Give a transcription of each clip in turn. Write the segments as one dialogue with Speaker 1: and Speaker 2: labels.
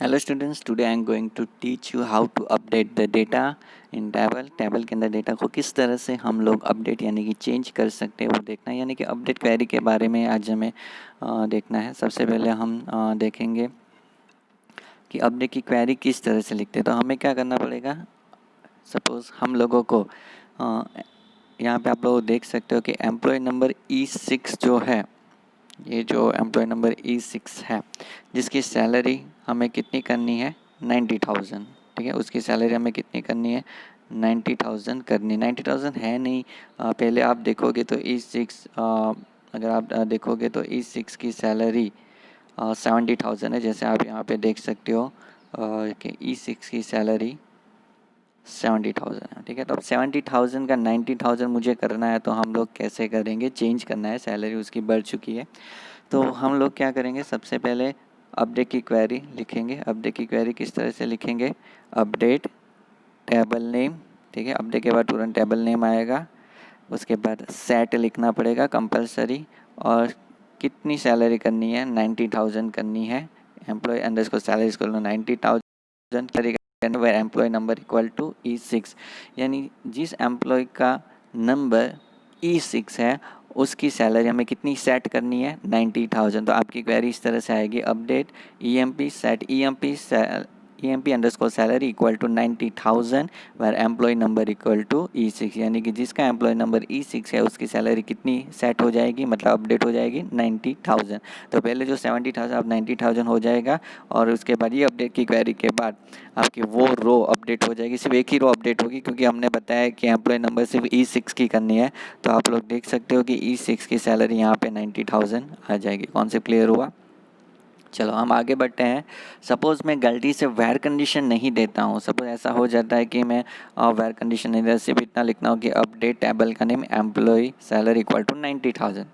Speaker 1: Hello students, today I am going to teach you how to update the data in table. Table के अंदर data को किस तरह से हम लोग अपडेट यानी कि चेंज कर सकते हैं वो देखना है, यानी कि अपडेट क्वेरी के बारे में आज हमें देखना है। सबसे पहले हम देखेंगे कि अपडेट की क्वेरी किस तरह से लिखते हैं। तो हमें क्या करना पड़ेगा, सपोज़ हम लोगों को यहाँ पे आप लोग देख सकते हो कि एम्प्लॉय नंबर E6 जो है, ये जो एम्प्लॉय नंबर E6 है जिसकी सैलरी हमें कितनी करनी है 90,000। ठीक है, उसकी सैलरी हमें कितनी करनी है 90,000 करनी। 90,000 है नहीं, पहले आप देखोगे तो E6 अगर आप देखोगे तो E6 की सैलरी 70,000 है। जैसे आप यहाँ पे देख सकते हो कि E6 की सैलरी 70,000 है। ठीक है, तो अब 70,000 का 90,000 मुझे करना है, तो हम लोग कैसे करेंगे, चेंज करना है, सैलरी उसकी बढ़ चुकी है। तो हम लोग क्या करेंगे, सबसे पहले अपडेट की क्वेरी लिखेंगे। अपडेट की क्वेरी किस तरह से लिखेंगे, अपडेट टेबल नेम। ठीक है, अपडेट के बाद तुरंत टेबल नेम आएगा, उसके बाद सेट लिखना पड़ेगा कंपलसरी, और कितनी सैलरी करनी है 90,000 करनी है। एम्प्लॉय अंडरस्कोर सैलरी इसको 90,000 करेगा, where employee number equal to E6, यानी जिस एम्प्लॉय का नंबर E6 है उसकी सैलरी हमें कितनी सेट करनी है 90,000। तो आपकी क्वेरी इस तरह से आएगी, update EMP set EMP underscore salary equal to 90,000 where employee number equal to E6, यानी कि जिसका एम्प्लॉय नंबर E6 है उसकी सैलरी कितनी सेट हो जाएगी, मतलब अपडेट हो जाएगी 90,000। तो पहले जो 70,000 अब 90,000 हो जाएगा, और उसके बाद ये अपडेट की क्वेरी के बाद आपकी वो रो अपडेट हो जाएगी। सिर्फ एक ही रो अपडेट होगी क्योंकि हमने बताया कि एम्प्लॉय नंबर सिर्फ E6 की करनी है। तो आप लोग देख सकते हो कि E6 की सैलरी यहाँ पे 90,000 आ जाएगी। कॉन्सेप्ट क्लियर हुआ? चलो हम आगे बढ़ते हैं। सपोज़ मैं गलती से वेयर कंडीशन नहीं देता हूँ। सपोज़ ऐसा हो जाता है कि मैं वेयर कंडीशन नहीं देता, सिर्फ इतना लिखना हो कि अपडेट टेबल का name employee salary equal to 90,000,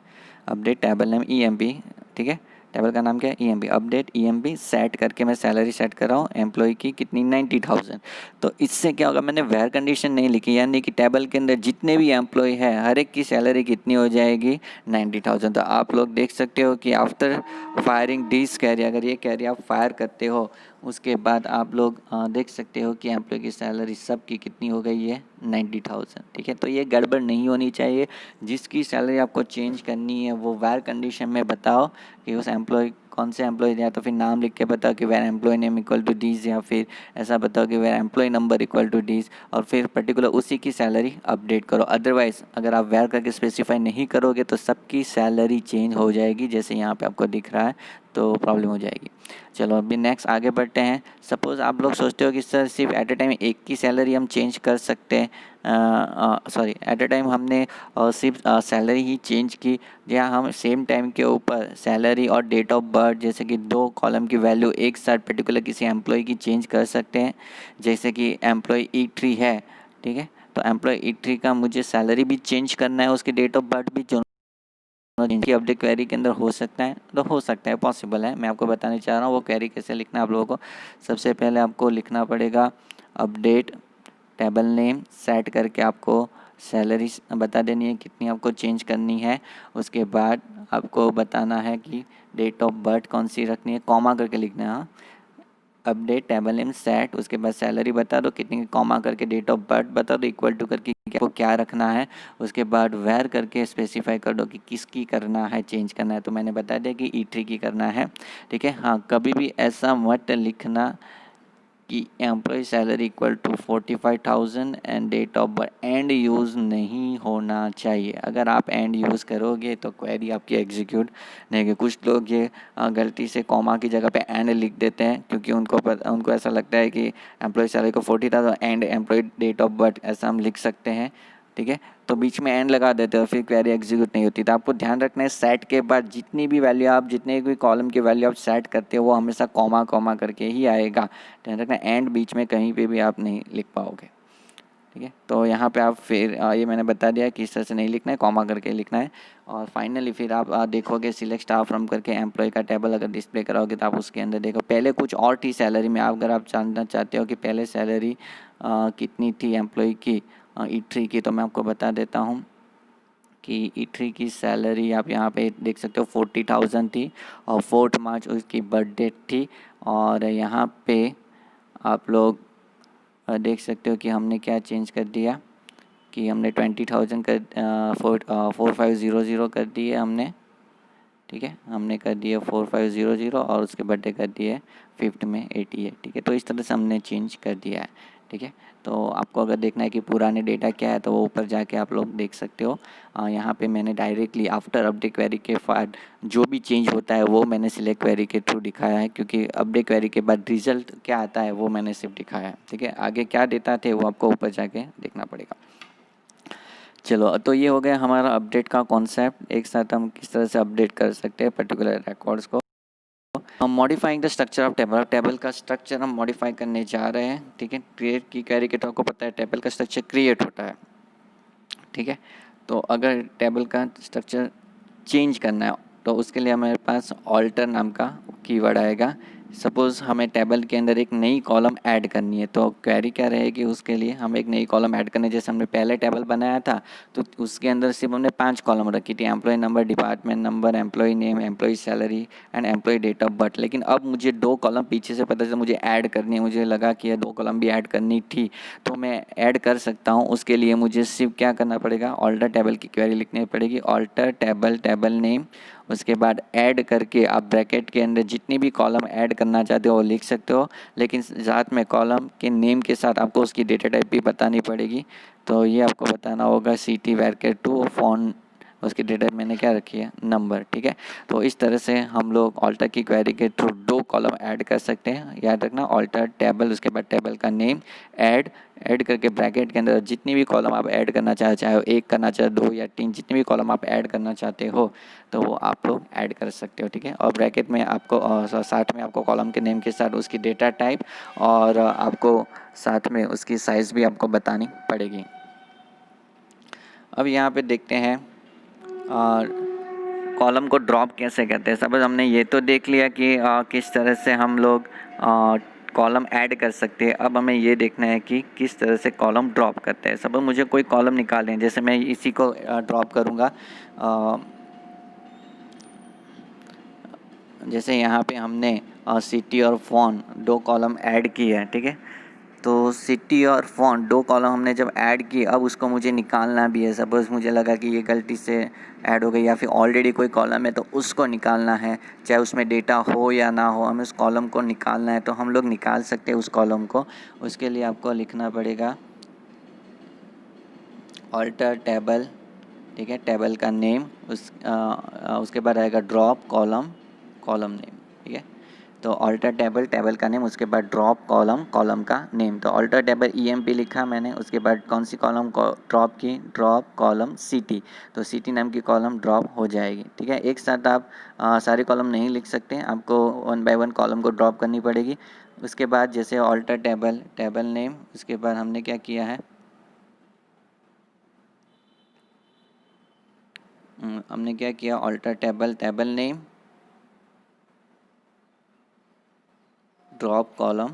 Speaker 1: update table name EMP। ठीक है, टेबल का नाम क्या है EMP, अपडेट EMP सेट करके मैं सैलरी सेट कर रहा हूँ एम्प्लॉय की कितनी 90,000। तो इससे क्या होगा, मैंने वेयर कंडीशन नहीं लिखी, यानी कि टेबल के अंदर जितने भी एम्प्लॉय है हर एक की सैलरी कितनी हो जाएगी 90,000। तो आप लोग देख सकते हो कि आफ्टर फायरिंग दिस कैरी, अगर ये कैरी आप फायर करते हो उसके बाद आप लोग देख सकते हो कि एम्प्लॉय की सैलरी सब की कितनी हो गई है 90,000। ठीक है, तो ये गड़बड़ नहीं होनी चाहिए। जिसकी सैलरी आपको चेंज करनी है वो वेयर कंडीशन में बताओ कि उस एम्प्लॉय कौन से एम्प्लॉय, या तो फिर नाम लिख के बताओ कि where employee name equal to this, या फिर ऐसा बताओ कि where employee number equal to this, और फिर पर्टिकुलर उसी की सैलरी अपडेट करो। अदरवाइज़ अगर आप वेयर करके स्पेसिफाई नहीं करोगे तो सबकी सैलरी चेंज हो जाएगी, जैसे यहाँ पे आपको दिख रहा है, तो प्रॉब्लम हो जाएगी। चलो अभी नेक्स्ट आगे बढ़ते हैं। सपोज़ आप लोग सोचते हो कि सर सिर्फ एट ए टाइम एक की सैलरी हम चेंज कर सकते हैं, सॉरी एट ए टाइम हमने सिर्फ सैलरी ही चेंज की, या हम सेम टाइम के ऊपर सैलरी और डेट ऑफ बर्थ जैसे कि दो कॉलम की वैल्यू एक साथ पर्टिकुलर किसी एम्प्लॉय की चेंज कर सकते हैं। जैसे कि एम्प्लॉय E3 है, ठीक है, तो एम्प्लॉय E3 का मुझे सैलरी भी चेंज करना है, उसकी डेट ऑफ बर्थ भी इनकी अपडेट क्वेरी के अंदर हो सकता है, तो हो सकता है, पॉसिबल है। मैं आपको बताने चाह रहा हूँ वो क्वेरी कैसे लिखना है आप लोगों को। सबसे पहले आपको लिखना पड़ेगा अपडेट टेबल नेम सेट करके आपको सैलरी बता देनी है कितनी आपको चेंज करनी है। उसके बाद आपको बताना है कि डेट ऑफ बर्थ कौन सी रखनी है, कॉमा करके लिखना है। हाँ, अपडेट टेबल नेम सेट, उसके बाद सैलरी बता दो कितनी, कॉमा करके डेट ऑफ बर्थ बता दो, इक्वल टू करके आपको क्या रखना है। उसके बाद वेयर करके स्पेसिफाई कर दो कि किसकी करना है, चेंज करना है। तो मैंने बता दिया कि E3 की करना है। ठीक है, हाँ, कभी भी ऐसा मत लिखना कि employee salary equal to 45,000 and date of birth, and use नहीं होना चाहिए। अगर आप एंड यूज़ करोगे तो क्वेरी आपकी एग्जीक्यूट नहीं होगी। कुछ लोग ये गलती से कॉमा की जगह पे एंड लिख देते हैं क्योंकि उनको ऐसा लगता है कि एम्प्लॉय सैलरी को 40,000 and employee date of birth ऐसा हम लिख सकते हैं। ठीक है, तो बीच में एंड लगा देते हो, फिर क्वेरी एग्जीक्यूट नहीं होती। तो आपको ध्यान रखना है सेट के बाद जितनी भी वैल्यू आप, जितने भी कॉलम की वैल्यू आप सेट करते हो वो हमेशा कॉमा कॉमा करके ही आएगा। ध्यान रखना एंड बीच में कहीं पे भी आप नहीं लिख पाओगे। ठीक है, तो यहाँ पे आप फिर ये मैंने बता दिया कि इस तरह से नहीं लिखना है, कॉमा करके लिखना है। और फाइनली फिर आप देखोगे सिलेक्ट स्टाफ फ्रॉम करके एम्प्लॉय का टेबल अगर डिस्प्ले कराओगे तो आप उसके अंदर देखो पहले कुछ और थी सैलरी में। अगर आप जानना चाहते हो कि पहले सैलरी कितनी थी एम्प्लॉय की E3 की, तो मैं आपको बता देता हूँ। कि E3 की सैलरी आप यहाँ पे देख सकते हो 40,000 थी और 4 मार्च उसकी बर्थडे थी। और यहाँ पे आप लोग देख सकते हो कि हमने क्या चेंज कर दिया कि हमने 20,000 कर 4500 कर दिए हमने, ठीक है। हमने कर दिए 4500 और उसके बर्थडे कर दिए 5th में 88, ठीक है। तो इस तरह से हमने चेंज कर दिया है, ठीक है। तो आपको अगर देखना है कि पुराने डेटा क्या है तो वो ऊपर जाके आप लोग देख सकते हो। यहाँ पे मैंने डायरेक्टली आफ्टर अपडेट क्वेरी के बाद जो भी चेंज होता है वो मैंने सिलेक्ट क्वेरी के थ्रू दिखाया है, क्योंकि अपडेट क्वेरी के बाद रिजल्ट क्या आता है वो मैंने सिर्फ दिखाया है, ठीक है। आगे क्या डेटा थे वो आपको ऊपर जाके देखना पड़ेगा। चलो, तो ये हो गया हमारा अपडेट का कॉन्सेप्ट। एक साथ हम किस तरह से अपडेट कर सकते हैं पर्टिकुलर रिकॉर्ड्स को। हम modifying the structure of table, table का स्ट्रक्चर हम मॉडिफाई करने जा रहे हैं, ठीक है। क्रिएट की क्वेरी के तो आपको पता है टेबल का स्ट्रक्चर क्रिएट होता है, ठीक है। तो अगर टेबल का स्ट्रक्चर चेंज करना है तो उसके लिए हमारे पास ऑल्टर नाम का कीवर्ड आएगा। सपोज़ हमें टेबल के अंदर एक नई कॉलम ऐड करनी है, तो क्वेरी क्या रहेगी उसके लिए, हम एक नई कॉलम ऐड करने, जैसे हमने पहले टेबल बनाया था तो उसके अंदर सिर्फ हमने 5 कॉलम रखी थी, employee number, department number, employee name, employee salary and employee date of birth. लेकिन अब मुझे 2 कॉलम पीछे से पता चला मुझे ऐड करनी है, मुझे लगा कि ये 2 कॉलम भी ऐड करनी थी तो मैं ऐड कर सकता हूँ। उसके लिए मुझे सिर्फ क्या करना पड़ेगा, ऑल्टर टेबल की क्वेरी लिखनी पड़ेगी, ऑल्टर टेबल, टेबल नेम, उसके बाद ऐड करके आप ब्रैकेट के अंदर जितनी भी कॉलम ऐड करना चाहते हो वो लिख सकते हो, लेकिन साथ में कॉलम के नेम के साथ आपको उसकी डेटा टाइप भी बतानी पड़ेगी। तो ये आपको बताना होगा CT वैरकेट 2 फॉन, उसकी डेटा मैंने क्या रखी है, नंबर, ठीक है। तो इस तरह से हम लोग ऑल्टर की क्वेरी के थ्रू 2 कॉलम ऐड कर सकते हैं। याद रखना, ऑल्टर टेबल, उसके बाद टेबल का नेम, ऐड, ऐड करके ब्रैकेट के अंदर जितनी भी कॉलम आप ऐड करना चाहे 1 करना चाहे 2 या 3, जितनी भी कॉलम आप ऐड करना चाहते हो तो वो आप लोग ऐड कर सकते हो, ठीक है। और ब्रैकेट में आपको साथ में आपको कॉलम के नेम के साथ उसकी डेटा टाइप और आपको साथ में उसकी साइज़ भी आपको बतानी पड़ेगी। अब यहाँ पे देखते हैं कॉलम को ड्रॉप कैसे करते हैं। सपोज हमने ये तो देख लिया कि किस तरह से हम लोग कॉलम ऐड कर सकते हैं। अब हमें ये देखना है कि किस तरह से कॉलम ड्रॉप करते हैं। सपोज मुझे कोई कॉलम निकालना है, जैसे मैं इसी को ड्रॉप करूँगा। जैसे यहाँ पे हमने सिटी और फ़ोन 2 कॉलम ऐड की है, ठीक है। तो सिटी और फ़ॉन्ट 2 कॉलम हमने जब ऐड की, अब उसको मुझे निकालना भी है। सपोज़ मुझे लगा कि ये गलती से ऐड हो गई या फिर ऑलरेडी कोई कॉलम है तो उसको निकालना है, चाहे उसमें डेटा हो या ना हो, हमें उस कॉलम को निकालना है तो हम लोग निकाल सकते हैं उस कॉलम को। उसके लिए आपको लिखना पड़ेगा ऑल्टर टेबल, ठीक है, टेबल का नेम, उसके बाद आएगा ड्रॉप कॉलम, कॉलम नेम, ठीक है। तो ऑल्टर टेबल, टेबल का नेम, उसके बाद ड्रॉप कॉलम, कॉलम का नेम। तो ऑल्टर टेबल EMP लिखा मैंने, उसके बाद कौन सी कॉलम को ड्रॉप की, ड्रॉप कॉलम CT। तो CT नाम की कॉलम ड्रॉप हो जाएगी, ठीक है। एक साथ आप सारी कॉलम नहीं लिख सकते, आपको 1 बाय 1 कॉलम को ड्रॉप करनी पड़ेगी। उसके बाद जैसे ऑल्टर टेबल, टेबल नेम, उसके बाद हमने क्या किया है, हमने क्या किया, alter table, table name, drop column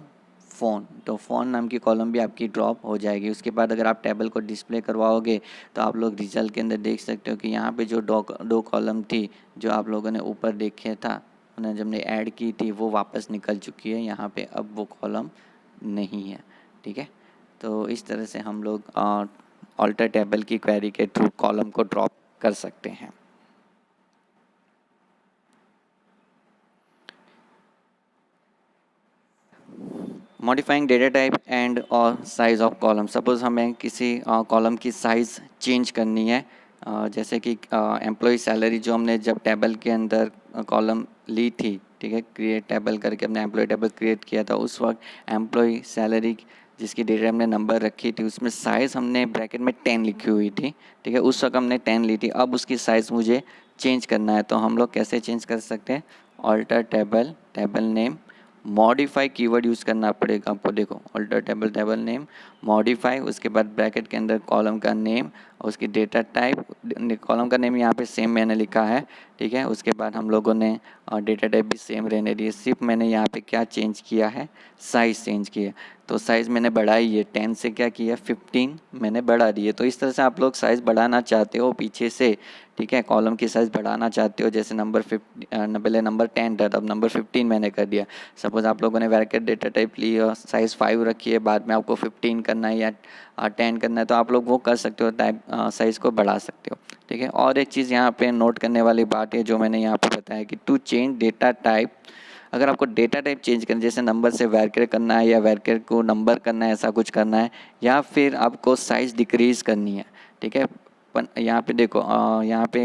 Speaker 1: phone. तो फ़ोन नाम की कॉलम भी आपकी ड्रॉप हो जाएगी। उसके बाद अगर आप टेबल को डिस्प्ले करवाओगे तो आप लोग रिजल्ट के अंदर देख सकते हो कि यहाँ पे जो 2 कॉलम थी जो आप लोगों ने ऊपर देखे था, उन्हें जब हमने ऐड की थी वो वापस निकल चुकी है। यहाँ पे अब वो कॉलम नहीं है, ठीक है। तो इस तरह से हम लोग ऑल्टर टेबल की क्वेरी के थ्रू कॉलम को ड्रॉप कर सकते हैं। मॉडिफाइंग डेटा टाइप एंड और साइज़ ऑफ कॉलम। सपोज़ हमें किसी कॉलम की साइज़ चेंज करनी है, जैसे कि एम्प्लॉय सैलरी जो हमने जब टेबल के अंदर कॉलम ली थी, ठीक है, क्रिएट टेबल करके हमने एम्प्लॉय टेबल क्रिएट किया था, उस वक्त एम्प्लॉय सैलरी जिसकी डेटा हमने नंबर रखी थी उसमें साइज़ हमने ब्रैकेट में 10 लिखी हुई थी, ठीक है। उस वक्त हमने 10 ली थी, अब उसकी साइज़ मुझे चेंज करना है। तो हम लोग कैसे चेंज कर सकते हैं, alter table, table name, modify keyword use करना पड़ेगा आपको। देखो, alter table, table name, modify, उसके बाद ब्रैकेट के अंदर कॉलम का नेम और उसकी डेटा टाइप। कॉलम का नेम यहाँ पे सेम मैंने लिखा है, ठीक है। उसके बाद हम लोगों ने डेटा टाइप भी सेम रहने दिए, सिर्फ मैंने यहाँ पे क्या चेंज किया है, साइज़ चेंज किया। तो साइज़ मैंने बढ़ाई है, 10 से क्या किया 15 मैंने बढ़ा दी है। तो इस तरह से आप लोग साइज़ बढ़ाना चाहते हो पीछे से, ठीक है, कॉलम की साइज़ बढ़ाना चाहते हो, जैसे पहले नंबर 10 था, तब नंबर 15 मैंने कर दिया। सपोज़ आप लोगों ने वैरकेट डेटा टाइप ली और साइज़ 5 रखी है, बाद में आपको 15 करना है या 10 करना है, तो आप लोग वो कर सकते हो, टाइप साइज़ को बढ़ा सकते हो, ठीक है। और एक चीज़ यहाँ पे नोट करने वाली बात है जो मैंने यहाँ पे बताया कि टू चेंज डेटा टाइप, अगर आपको डेटा टाइप चेंज करना, जैसे नंबर से वैरकेर करना है या वैरकेर को नंबर करना है, ऐसा कुछ करना है, या फिर आपको साइज़ डिक्रीज़ करनी है, ठीक है। यहाँ पे देखो, यहाँ पे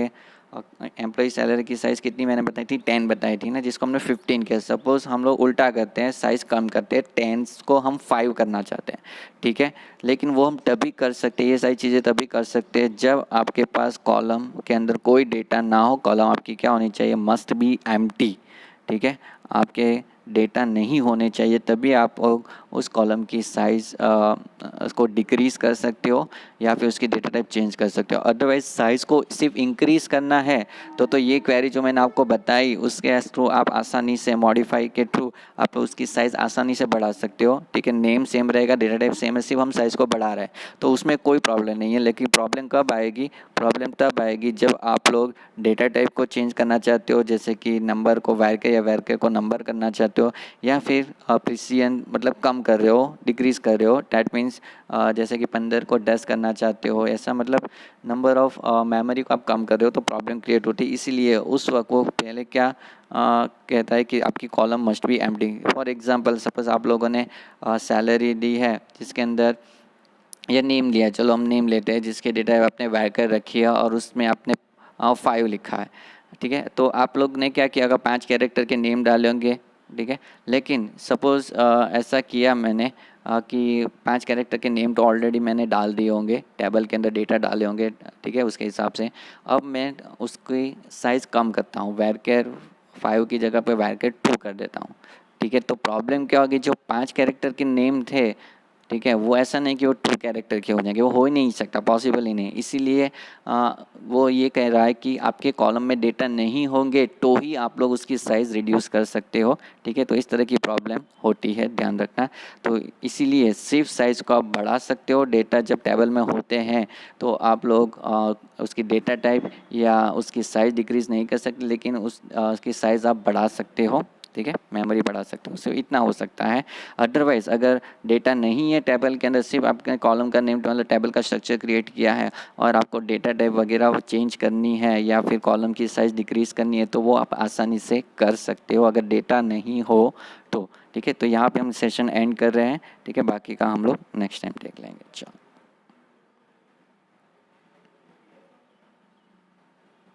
Speaker 1: एम्प्लॉय सैलरी की साइज़ कितनी मैंने बताई थी, 10 बताई थी ना, जिसको हमने 15 किया। सपोज़ हम लोग उल्टा करते हैं, साइज़ कम करते हैं, 10 को हम 5 करना चाहते हैं, ठीक है। लेकिन वो हम तभी कर सकते हैं, ये सारी चीज़ें तभी कर सकते हैं जब आपके पास कॉलम के अंदर कोई डेटा ना हो। कॉलम आपकी क्या होनी चाहिए, मस्ट बी एम्प्टी, ठीक है। आपके डेटा नहीं होने चाहिए, तभी आप उस कॉलम की साइज़ को डिक्रीज़ कर सकते हो या फिर उसकी डेटा टाइप चेंज कर सकते हो। अदरवाइज़ साइज़ को सिर्फ इंक्रीज़ करना है तो ये क्वेरी जो मैंने आपको बताई उसके थ्रू आप आसानी से मॉडिफाई के थ्रू आप उसकी साइज़ आसानी से बढ़ा सकते हो, ठीक है। नेम सेम रहेगा, डेटा टाइप सेम है, सिर्फ हम साइज़ को बढ़ा रहे हैं, तो उसमें कोई प्रॉब्लम नहीं है। लेकिन प्रॉब्लम कब आएगी, प्रॉब्लम तब आएगी जब आप लोग डेटा टाइप को चेंज करना चाहते हो, जैसे कि नंबर को वैरकेर या वैरकेर को नंबर करना चाहते हो, या फिर प्रिसिजन मतलब कम कर रहे हो, डिक्रीज़ कर रहे हो। डैट मीन्स जैसे कि 15 को 10 करना चाहते हो, ऐसा मतलब नंबर ऑफ मेमोरी को आप कम कर रहे हो, तो प्रॉब्लम क्रिएट होती है। इसीलिए उस वक्त वो पहले क्या कहता है कि आपकी column must be empty. For example suppose आप लोगों ने सैलरी दी है जिसके अंदर या नेम लिया है, चलो हम नेम लेते हैं, जिसके डेटा आपने वैरकर रखी है और उसमें आपने 5 लिखा है, ठीक है। तो आप लोग ने क्या किया, अगर 5 कैरेक्टर के नेम डाले होंगे, ठीक है। लेकिन सपोज़ ऐसा किया मैंने कि 5 कैरेक्टर के नेम तो ऑलरेडी मैंने डाल दिए होंगे, टेबल के अंदर डेटा डाले होंगे, ठीक है, उसके हिसाब से अब मैं उसकी साइज़ कम करता हूँ, वैरकर 5 की जगह पे वैरकर 2 कर देता हूँ, ठीक है। तो प्रॉब्लम क्या होगी, जो 5 कैरेक्टर के नेम थे, ठीक है, वो ऐसा नहीं कि वो 2 कैरेक्टर के हो जाएंगे, वो हो ही नहीं सकता, पॉसिबल ही नहीं। इसीलिए वो ये कह रहा है कि आपके कॉलम में डेटा नहीं होंगे तो ही आप लोग उसकी साइज़ रिड्यूस कर सकते हो, ठीक है। तो इस तरह की प्रॉब्लम होती है, ध्यान रखना। तो इसीलिए सिर्फ साइज़ को आप बढ़ा सकते हो, डेटा जब टेबल में होते हैं तो आप लोग उसकी डेटा टाइप या उसकी साइज़ डिक्रीज़ नहीं कर सकते, लेकिन उसकी साइज़ आप बढ़ा सकते हो, ठीक है, मेमोरी बढ़ा सकते हो, सिर्फ इतना हो सकता है। अदरवाइज़ अगर डेटा नहीं है टेबल के अंदर, सिर्फ आपने कॉलम का नेम मतलब टेबल का स्ट्रक्चर क्रिएट किया है और आपको डेटा टाइप वगैरह चेंज करनी है या फिर कॉलम की साइज़ डिक्रीज़ करनी है, तो वो आप आसानी से कर सकते हो अगर डेटा नहीं हो तो, ठीक है। तो यहाँ पे हम सेशन एंड कर रहे हैं, ठीक है, बाकी का हम लोग नेक्स्ट टाइम देख लेंगे। चलो।